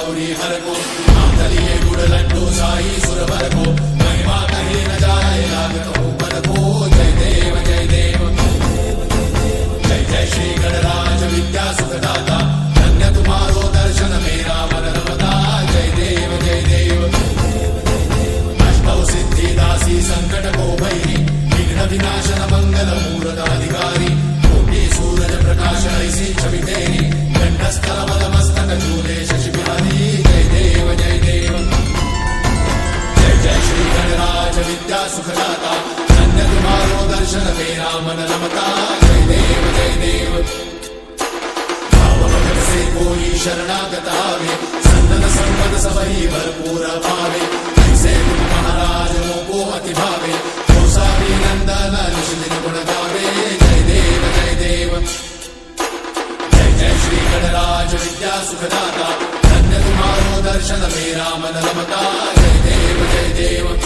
गौरी हर को आंधलिए गुड़ लड्डू साई सुरवर को महिमा कहीं न जाए लागत ऊपर को जय देव जय देव जय जय श्री गणराज विद्या सुखदाता धन्य तुम्हारो दर्शन मेरा मन रमता जय देव जय देव अष्टौ सिद्धि दासी संकट को भैरी विघ्न विनाशन मंगल मूर्त अधिकारी कोटि सूरज प्रकाश ऐसी छवि तेरी कंठस्थल मस्तक झूले शशि बिहारी जय देव जय देव जय जय श्री गणराज विद्या सुखदाता धन्य तुम्हारो दर्शन मेरा मन रमता जय देव जय देव भाव भगत से कोई शरणागत आवे सन्नत संपद सबही भरपूर पावे ऐसे तुम महाराज मोको अति भावे गोसावी नंदन निश्चित गुण गावे जय देव जय देव जय जय श्री गणराज विद्या सुखदाता धन्य तुम्हारो दर्शन मेरा मन रमता जय देव जय देव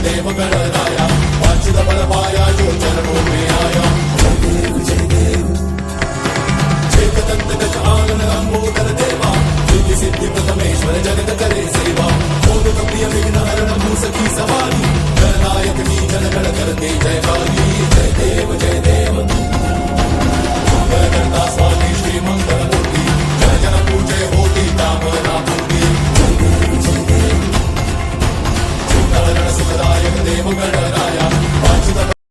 देव गणराज